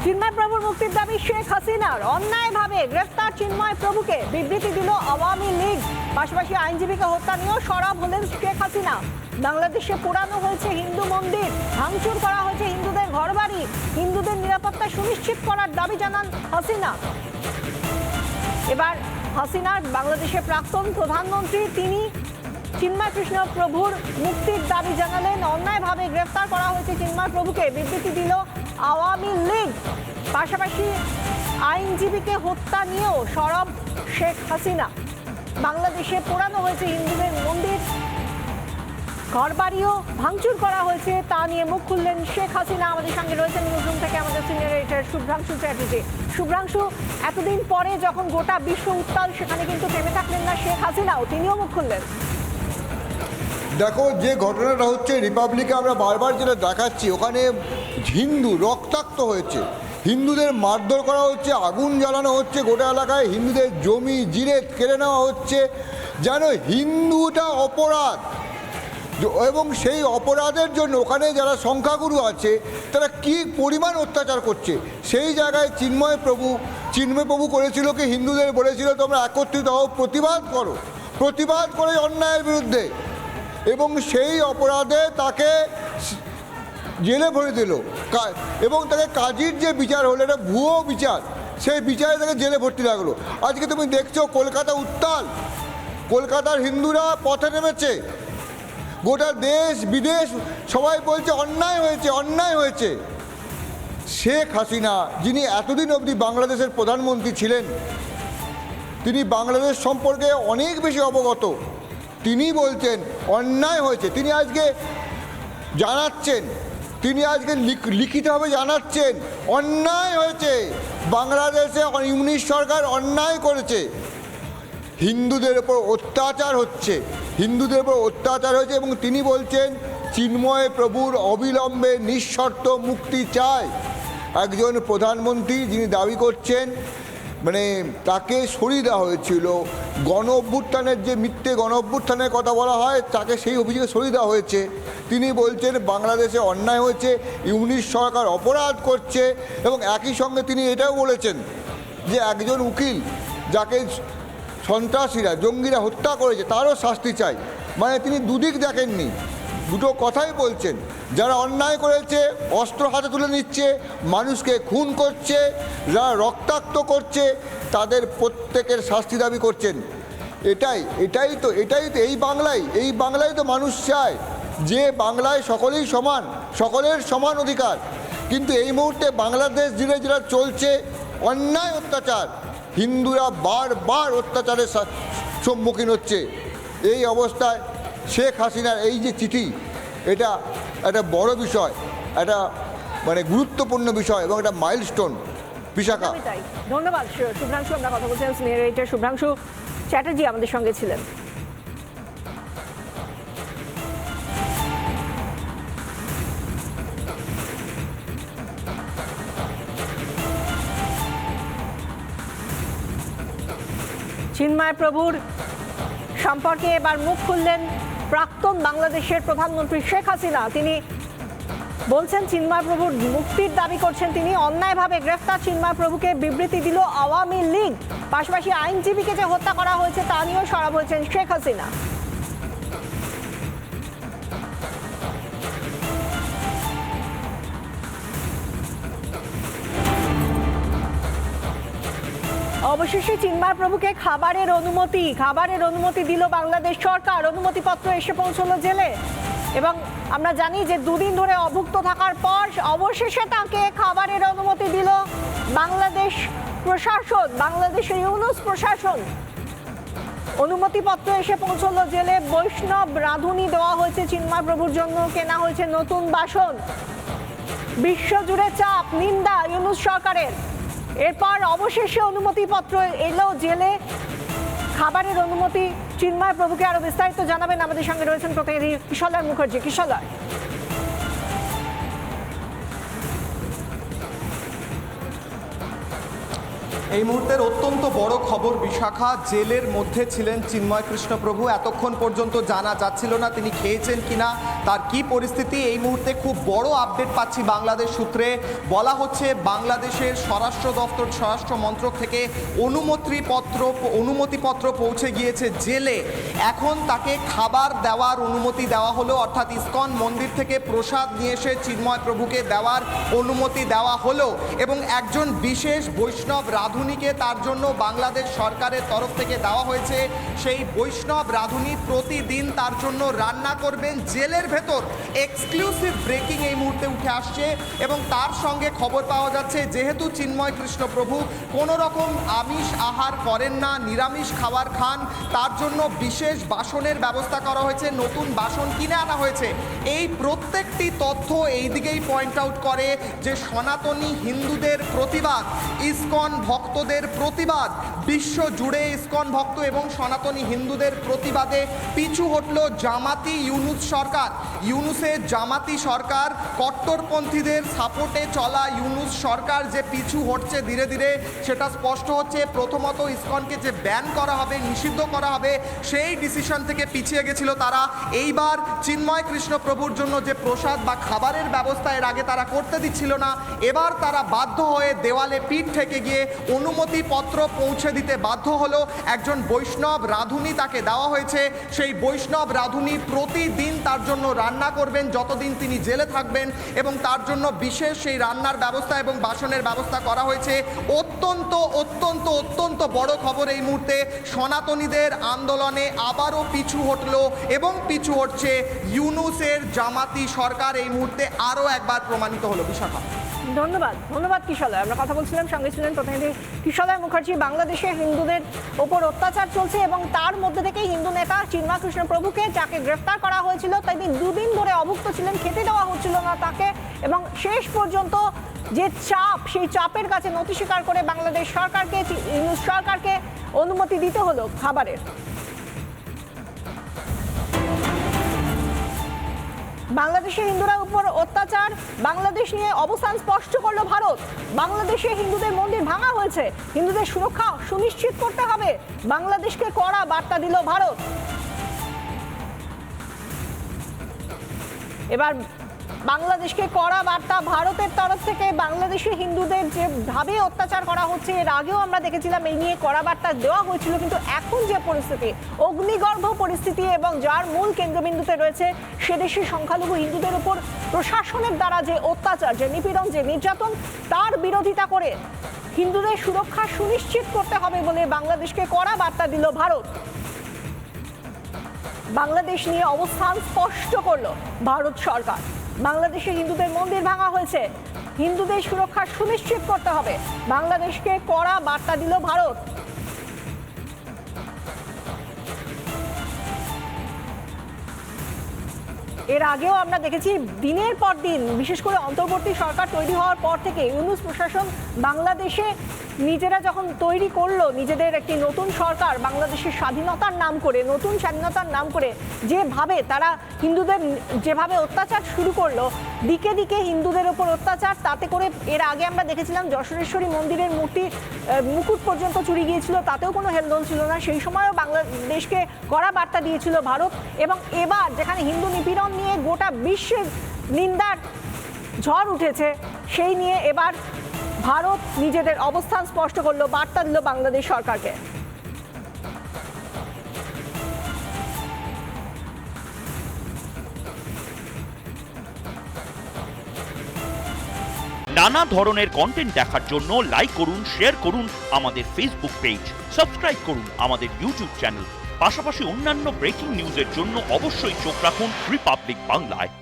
চিন্ময় প্রভুর মুক্তির দাবি শেখ হাসিনার। অন্যায়ভাবে গ্রেফতার চিন্ময় প্রভুকে বিবৃতি দিল আওয়ামী লীগ। পাশাপাশি আইনজীবীকে হত্যা নিয়েও সরব হলেন শেখ হাসিনা। বাংলাদেশে পোড়ানো হয়েছে হিন্দু মন্দির, ভাঙচুর করা হয়েছে হিন্দুদের ঘরবাড়ি, হিন্দুদের নিরাপত্তা সুনিশ্চিত করার দাবি জানান হাসিনা। এবার হাসিনার বাংলাদেশের প্রাক্তন প্রধানমন্ত্রী তিনি চিন্ময় কৃষ্ণ প্রভুর মুক্তির দাবি জানালেন। অন্যায়ভাবে গ্রেফতার করা হয়েছে চিন্ময় প্রভুকে বিবৃতি দিল আওয়ামী লীগ। পাশাপাশি আইনজীবীকে হত্যা নিয়েও সরব শেখ হাসিনা। বাংলাদেশে পোড়ানো হয়েছে হিন্দুদের মন্দির, ঘরবাড়িও ভাঙচুর করা হয়েছে, তা নিয়ে মুখ খুললেন শেখ হাসিনা। আমাদের সঙ্গে রয়েছেন নিউজরুম থেকে আমাদের সিনিয়র এডিটর শুভ্রাংশু চ্যাটার্জি। শুভ্রাংশু, এতদিন পরে যখন গোটা বিশ্ব উত্তাল, সেখানে কিন্তু থেমে থাকলেন না শেখ হাসিনাও, তিনিও মুখ খুললেন। দেখো, যে ঘটনাটা হচ্ছে রিপাবলিকে আমরা বারবার যেটা দেখাচ্ছি, ওখানে হিন্দু রক্তাক্ত হয়েছে, হিন্দুদের মারধর করা হচ্ছে, আগুন জ্বালানো হচ্ছে গোটা এলাকায়, হিন্দুদের জমি জিরে কেড়ে নেওয়া হচ্ছে, যেন হিন্দুটা অপরাধ। এবং সেই অপরাধের জন্য ওখানে যারা সংখ্যাগুরু আছে তারা কি পরিমাণ অত্যাচার করছে। সেই জায়গায় চিন্ময় প্রভু করেছিল কি, হিন্দুদের বলেছিল তোমরা একত্রিত হও, প্রতিবাদ করো, প্রতিবাদ করে অন্যায়ের বিরুদ্ধে। এবং সেই অপরাধে তাকে জেলে ভরে দিল এবং তাকে কাজীর যে বিচার হলো, এটা ভুয়ো বিচার, সেই বিচারে তাকে জেলে ভর্তি লাগলো। আজকে তুমি দেখছো কলকাতা উত্তাল, কলকাতার হিন্দুরা পথে নেমেছে, গোটা দেশ বিদেশ সবাই বলছে অন্যায় হয়েছে, অন্যায় হয়েছে। শেখ হাসিনা, যিনি এতদিন অবধি বাংলাদেশের প্রধানমন্ত্রী ছিলেন, তিনি বাংলাদেশ সম্পর্কে অনেক বেশি অবগত, তিনি বলছেন অন্যায় হয়েছে। তিনি আজকে জানাচ্ছেন, তিনি আজকে লিখিতভাবে জানাচ্ছেন অন্যায় হয়েছে, বাংলাদেশে ইউনিট সরকার অন্যায় করেছে, হিন্দুদের ওপর অত্যাচার হচ্ছে, হিন্দুদের ওপর অত্যাচার হয়েছে। এবং তিনি বলছেন চিন্ময় প্রভুর অবিলম্বে নিঃশর্ত মুক্তি চায়। একজন প্রধানমন্ত্রী যিনি দাবি করছেন মানে তাকে সরিয়ে দেওয়া হয়েছিল, গণ অভ্যুত্থানের যে মিথ্যে গণ অভ্যুত্থানের কথা বলা হয়, তাকে সেই অভিযোগে সরিয়ে দেওয়া হয়েছে। তিনি বলছেন বাংলাদেশে অন্যায় হয়েছে, ইউনিট সরকার অপরাধ করছে। এবং একই সঙ্গে তিনি এটাও বলেছেন যে একজন উকিল যাকে সন্ত্রাসীরা জঙ্গিরা হত্যা করেছে তারও শাস্তি চাই। মানে তিনি দুদিক দেখেননি, দুটো কথাই বলছেন। যারা অন্যায় করেছে অস্ত্র হাতে তুলে নিচ্ছে, মানুষকে খুন করছে, যারা রক্তাক্ত করছে তাদের প্রত্যেকের শাস্তি দাবি করছেন। এটাই তো এই বাংলায় তো মানুষ চায় যে বাংলায় সকলেই সমান, সকলের সমান অধিকার। কিন্তু এই মুহূর্তে বাংলাদেশ জুড়ে যেটা চলছে অন্যায় অত্যাচার, হিন্দুরা বারবার অত্যাচারের সম্মুখীন হচ্ছে। এই অবস্থায় শেখ হাসিনার এই যে চিঠি, এটা একটা বড় বিষয়, একটা মানে গুরুত্বপূর্ণ বিষয় এবং একটা মাইলস্টোন। বিশাখা, ধন্যবাদ শুভ্রাংশু। আমরা কথা বলছিলাম সিনিয়র এডিটর শুভ্রাংশু চ্যাটার্জি আমাদের সঙ্গে ছিলেন। চিন্ময় প্রভুর সম্পর্কে এবার মুখ খুললেন প্রাক্তন বাংলাদেশের প্রধানমন্ত্রী শেখ হাসিনা। তিনি বলছেন চিন্ময় প্রভুর মুক্তির দাবি করছেন তিনি। অন্যায়ভাবে গ্রেফতার চিন্ময় প্রভুকে বিবৃতি দিল আওয়ামী লীগ। পাশাপাশি আইনজীবীকে যে হত্যা করা হয়েছে তা নিয়েও সরব হয়েছেন শেখ হাসিনা। অবশেষে চিন্ময় প্রভুকে খাবারের অনুমতি দিল বাংলাদেশ সরকার। অনুমতিপত্র এসে পৌঁছলো জেলে এবং আমরা জানি যে দুদিন ধরে অভুক্ত থাকার পর অবশেষে তাকে খাবারের অনুমতি দিল বাংলাদেশ প্রশাসন, বাংলাদেশের ইউনুস প্রশাসন। অনুমতিপত্র এসে পৌঁছলো জেলে। বৈষ্ণব রাঁধুনি দেওয়া হয়েছে চিন্ময় প্রভুর জন্য, কেনা হয়েছে নতুন বাসন। বিশ্বজুড়ে চাপ, নিন্দা ইউনুস সরকারের। এরপর অবশেষে অনুমতিপত্র এলো জেলে, খাবারের অনুমতি চিন্ময় প্রভুকে। আরো বিস্তারিত জানাবেন আমাদের সঙ্গে রয়েছেন প্রতিনিধি কিশলয় মুখার্জি। কিশলয়, এই মুহূর্তের অত্যন্ত বড় খবর বিশাখা, জেলের মধ্যে ছিলেন চিন্ময় কৃষ্ণপ্রভু। এতক্ষণ পর্যন্ত জানা যাচ্ছিল না তিনি খেয়েছেন কিনা, তার কি পরিস্থিতি। এই মুহূর্তে খুব বড় আপডেট পাচ্ছি বাংলাদেশ সূত্রে। বলা হচ্ছে বাংলাদেশের স্বরাষ্ট্র দপ্তর, স্বরাষ্ট্র মন্ত্রক থেকে অনুমতিপত্র পৌঁছে গিয়েছে জেলে। এখন তাকে খাবার দেওয়ার অনুমতি দেওয়া হলো, অর্থাৎ ইসকন মন্দির থেকে প্রসাদ নিয়ে এসে চিন্ময় প্রভুকে দেওয়ার অনুমতি দেওয়া হলো এবং একজন বিশেষ বৈষ্ণব রাঁধুনিকে তার জন্য বাংলাদেশ সরকারের তরফ থেকে দেওয়া হয়েছে। সেই বৈষ্ণব রাঁধুনি প্রতিদিন তার জন্য রান্না করবেন জেলের ভেতর। এক্সক্লুসিভ ব্রেকিং এই মুহূর্তে উঠে আসছে এবং তার সঙ্গে খবর পাওয়া যাচ্ছে যেহেতু চিন্ময় কৃষ্ণপ্রভু কোনো রকম আমিষ আহার করেন না, নিরামিষ খাবার খান, তার জন্য বিশেষ বাসনের ব্যবস্থা করা হয়েছে, নতুন বাসন কিনে আনা হয়েছে। এই প্রত্যেকটি তথ্য এই দিকেই পয়েন্ট আউট করে যে সনাতনী হিন্দুদের প্রতিবাদ, ইসকন ভক্তদের প্রতিবাদ, বিশ্ব জুড়ে ইসকন ভক্ত এবং সনাতনী হিন্দুদের প্রতিবাদে পিছু হটল জামাতি ইউনুস সরকার। ইউনুসের জামাতি সরকার, কট্টরপন্থীদের সাপোর্টে চলা ইউনুস সরকার যে পিছু হটছে ধীরে ধীরে সেটা স্পষ্ট হচ্ছে। প্রথমত ইসকনকে যে ব্যান করা হবে, নিষিদ্ধ করা হবে, সেই ডিসিশন থেকে পিছিয়ে গেছিল তারা। এইবার চিন্ময় কৃষ্ণপ্রভুর জন্য যে প্রসাদ বা খাবারের ব্যবস্থা এর আগে তারা করতে দিচ্ছিল না, এবার তারা বাধ্য হয়ে দেওয়ালে পিঠ থেকে গিয়ে অনুমতিপত্র পৌঁছে দিতে বাধ্য হলো। একজন বৈষ্ণব রাঁধুনি তাকে দেওয়া হয়েছে। সেই বৈষ্ণব রাঁধুনি প্রতিদিন তার জন্য রান্না করবেন যতদিন তিনি জেলে থাকবেন এবং তার জন্য বিশেষ সেই রান্নার ব্যবস্থা এবং বাসনের ব্যবস্থা করা হয়েছে। অত্যন্ত অত্যন্ত অত্যন্ত বড় খবর এই মুহূর্তে। সনাতনীদের আন্দোলনে আবারও পিছু হটল এবং পিছু হটছে ইউনুসের জামাতি সরকার। এই মুহূর্তে আরও একবার প্রমাণিত হলো। বিশাখা, ধন্যবাদ কিশলয়। আমরা কথা বলছিলাম, সঙ্গে ছিলেন প্রতিনিধি কিশলয় মুখার্জি। বাংলাদেশে হিন্দুদের ওপর অত্যাচার চলছে এবং তার মধ্যে থেকে হিন্দু নেতা চিন্ময় কৃষ্ণপ্রভুকে, যাকে গ্রেফতার করা হয়েছিল, তাই দুদিন ধরে অভুক্ত ছিলেন, খেতে দেওয়া হচ্ছিল না তাকে এবং শেষ পর্যন্ত যে চাপ, সেই চাপের কাছে নতি স্বীকার করে বাংলাদেশ সরকারকে, ইউনুস সরকারকে অনুমতি দিতে হলো খাবারের। বাংলাদেশে হিন্দুরা উপর অত্যাচার, বাংলাদেশ নিয়ে অবস্থান স্পষ্ট করলো ভারত। বাংলাদেশে হিন্দুদের মন্দির ভাঙা হয়েছে, হিন্দুদের সুরক্ষা সুনিশ্চিত করতে হবে, বাংলাদেশকে কড়া বার্তা দিল ভারত। এবার বাংলাদেশকে কড়া বার্তা ভারতের তরফ থেকে। বাংলাদেশে হিন্দুদের যেভাবে অত্যাচার করা হচ্ছে, এর আগেও আমরা দেখেছিলাম এই নিয়ে কড়া বার্তা দেওয়া হয়েছিল, কিন্তু এখন যে পরিস্থিতি, অগ্নিগর্ভ পরিস্থিতি এবং যার মূল কেন্দ্রবিন্দুতে রয়েছে সেদেশে সংখ্যালঘু হিন্দুদের উপর প্রশাসনের দ্বারা যে অত্যাচার, যে নিপীড়ন, যে নির্যাতন, তার বিরোধিতা করে হিন্দুদের সুরক্ষা সুনিশ্চিত করতে হবে বলে বাংলাদেশকে কড়া বার্তা দিল ভারত। বাংলাদেশ নিয়ে অবস্থান স্পষ্ট করলো ভারত সরকার। বাংলাদেশে হিন্দুদের মন্দির ভাঙা হয়েছে, হিন্দুদের সুরক্ষা সুনিশ্চিত করতে হবে, বাংলাদেশকে কড়া বার্তা দিল ভারত। এর আগেও আমরা দেখেছি দিনের পর দিন, বিশেষ করে অন্তর্বর্তী সরকার তৈরি হওয়ার পর থেকে ইউনুস প্রশাসন বাংলাদেশে নিজেরা যখন তৈরি করলো নিজেদের একটি নতুন সরকার, বাংলাদেশের স্বাধীনতার নাম করে, নতুন স্বাধীনতার নাম করে যেভাবে তারা হিন্দুদের যেভাবে অত্যাচার শুরু করলো, দিকে দিকে হিন্দুদের ওপর অত্যাচার, তাতে করে এর আগে আমরা দেখেছিলাম যশোরেশ্বরী মন্দিরের মুকুট পর্যন্ত চুরি গিয়েছিল, তাতেও কোনো হেলদোল ছিল না। সেই সময়ও বাংলাদেশকে কড়া বার্তা দিয়েছিল ভারত। এবং এবার যেখানে হিন্দু নিপীড়ন নিয়ে গোটা বিশ্বের নিন্দার ঝড় উঠেছে, সেই নিয়ে এবার ভারত নিজেদের অবস্থান স্পষ্ট করলো, বার্তা দিল বাংলাদেশ সরকারকে। নানা ধরনের কন্টেন্ট দেখার জন্য লাইক করুন, শেয়ার করুন আমাদের ফেসবুক পেজ, সাবস্ক্রাইব করুন আমাদের ইউটিউব চ্যানেল। পাশাপাশি অন্যান্য ব্রেকিং নিউজের জন্য অবশ্যই চোখ রাখুন রিপাবলিক বাংলায়।